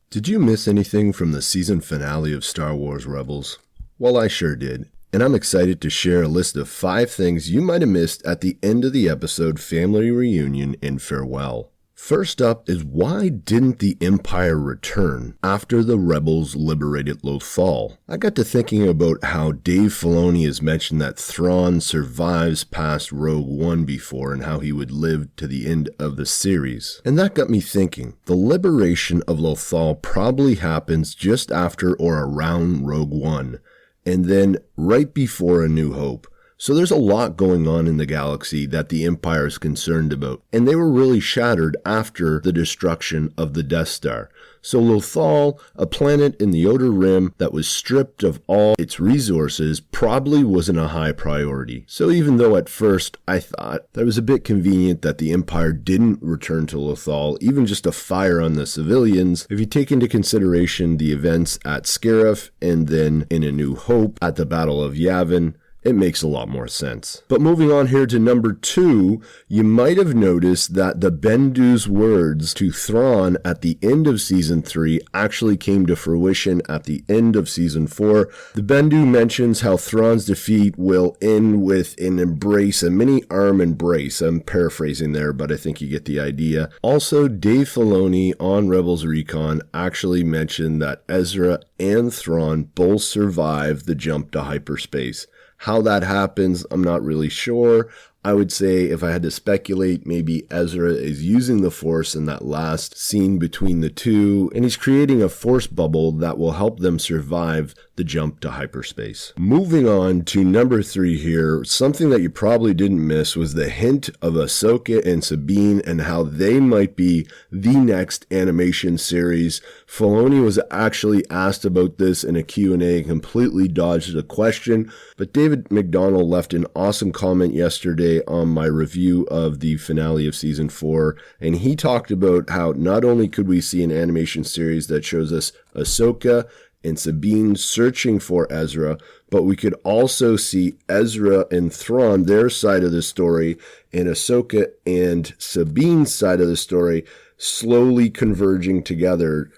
Did you miss anything from the season finale of Star Wars Rebels? Well, I sure did, and I'm excited to share a list of 5 things you might have missed at the end of the episode Family Reunion and Farewell. First up is, why didn't the Empire return after the Rebels liberated Lothal? I got to thinking about how Dave Filoni has mentioned that Thrawn survives past Rogue One before and how he would live to the end of the series. And that got me thinking, the liberation of Lothal probably happens just after or around Rogue One, and then right before A New Hope. So there's a lot going on in the galaxy that the Empire is concerned about, and they were really shattered after the destruction of the Death Star. So Lothal, a planet in the Outer Rim that was stripped of all its resources, probably wasn't a high priority. So even though at first I thought that it was a bit convenient that the Empire didn't return to Lothal, even just to fire on the civilians, if you take into consideration the events at Scarif and then in A New Hope at the Battle of Yavin, it makes a lot more sense. But moving on here to number 2, you might have noticed that the Bendu's words to Thrawn at the end of Season 3 actually came to fruition at the end of Season 4. The Bendu mentions how Thrawn's defeat will end with an embrace, a mini arm embrace. I'm paraphrasing there, but I think you get the idea. Also, Dave Filoni on Rebels Recon actually mentioned that Ezra and Thrawn both survived the jump to hyperspace. How that happens, I'm not really sure. I would say, if I had to speculate, maybe Ezra is using the Force in that last scene between the two, and he's creating a Force bubble that will help them survive the jump to hyperspace. Moving on to number 3 here, something that you probably didn't miss was the hint of Ahsoka and Sabine and how they might be the next animation series. Filoni was actually asked about this in a Q&A and completely dodged the question, but David McDonald left an awesome comment yesterday on my review of the finale of Season 4, and he talked about how not only could we see an animation series that shows us Ahsoka and Sabine searching for Ezra, but we could also see Ezra and Thrawn, their side of the story, and Ahsoka and Sabine's side of the story slowly converging together.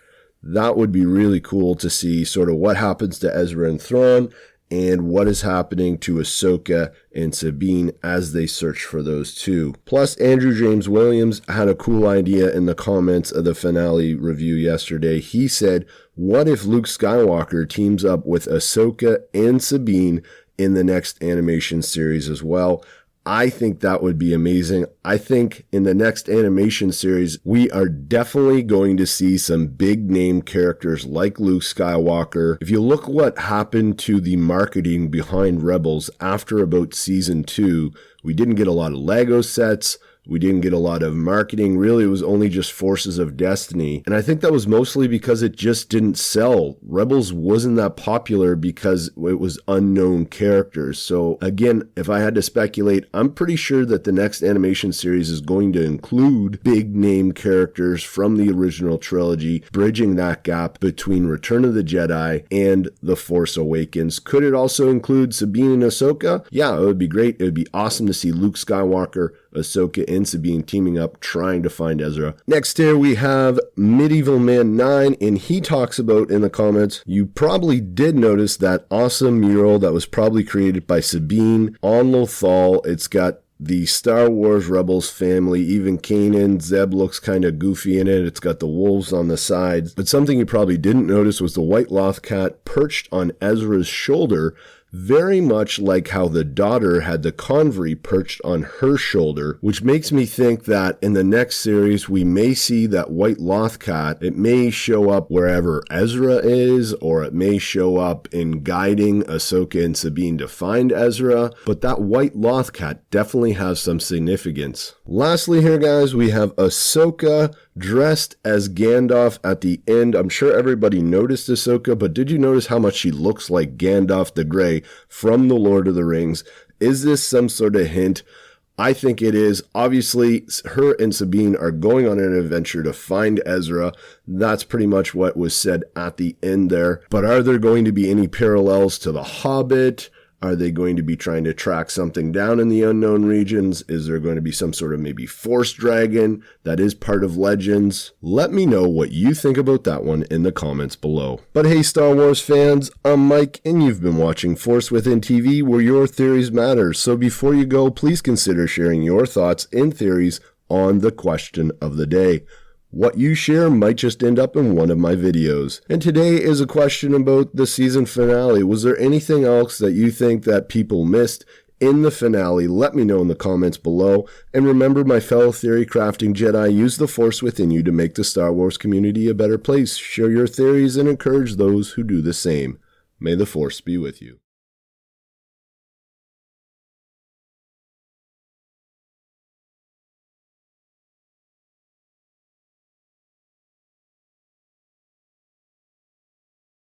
That would be really cool to see sort of what happens to Ezra and Thrawn and what is happening to Ahsoka and Sabine as they search for those two. Plus, Andrew James Williams had a cool idea in the comments of the finale review yesterday. He said, what if Luke Skywalker teams up with Ahsoka and Sabine in the next animation series as well? I think that would be amazing. I think in the next animation series, we are definitely going to see some big name characters like Luke Skywalker. If you look what happened to the marketing behind Rebels after about Season 2, we didn't get a lot of Lego sets. We didn't get a lot of marketing. Really, it was only just Forces of Destiny. And I think that was mostly because it just didn't sell. Rebels wasn't that popular because it was unknown characters. So again, if I had to speculate, I'm pretty sure that the next animation series is going to include big name characters from the original trilogy, bridging that gap between Return of the Jedi and The Force Awakens. Could it also include Sabine and Ahsoka? Yeah, it would be great. It would be awesome to see Luke Skywalker, Ahsoka, and Sabine teaming up trying to find Ezra. Next here we have Medieval Man 9, and he talks about in the comments, you probably did notice that awesome mural that was probably created by Sabine on Lothal. It's got the Star Wars Rebels family, even Kanan. Zeb looks kind of goofy in it. It's got the wolves on the sides. But something you probably didn't notice was the white Lothcat perched on Ezra's shoulder, very much like how the daughter had the Convery perched on her shoulder, which makes me think that in the next series we may see that white Lothcat. It may show up wherever Ezra is, or it may show up in guiding Ahsoka and Sabine to find Ezra, but that white Lothcat definitely has some significance. Lastly here, guys, we have Ahsoka dressed as Gandalf at the end. I'm sure everybody noticed Ahsoka, but did you notice how much she looks like Gandalf the Grey from The Lord of the Rings? Is this some sort of hint? I think it is. Obviously, her and Sabine are going on an adventure to find Ezra. That's pretty much what was said at the end there. But are there going to be any parallels to The Hobbit? Are they going to be trying to track something down in the unknown regions? Is there going to be some sort of maybe Force dragon that is part of Legends? Let me know what you think about that one in the comments below. But hey, Star Wars fans, I'm Mike, and you've been watching Force Within TV, where your theories matter. So before you go, please consider sharing your thoughts and theories on the question of the day. What you share might just end up in one of my videos. And today is a question about the season finale. Was there anything else that you think that people missed in the finale? Let me know in the comments below. And remember, my fellow theory crafting Jedi, use the Force within you to make the Star Wars community a better place. Share your theories and encourage those who do the same. May the Force be with you.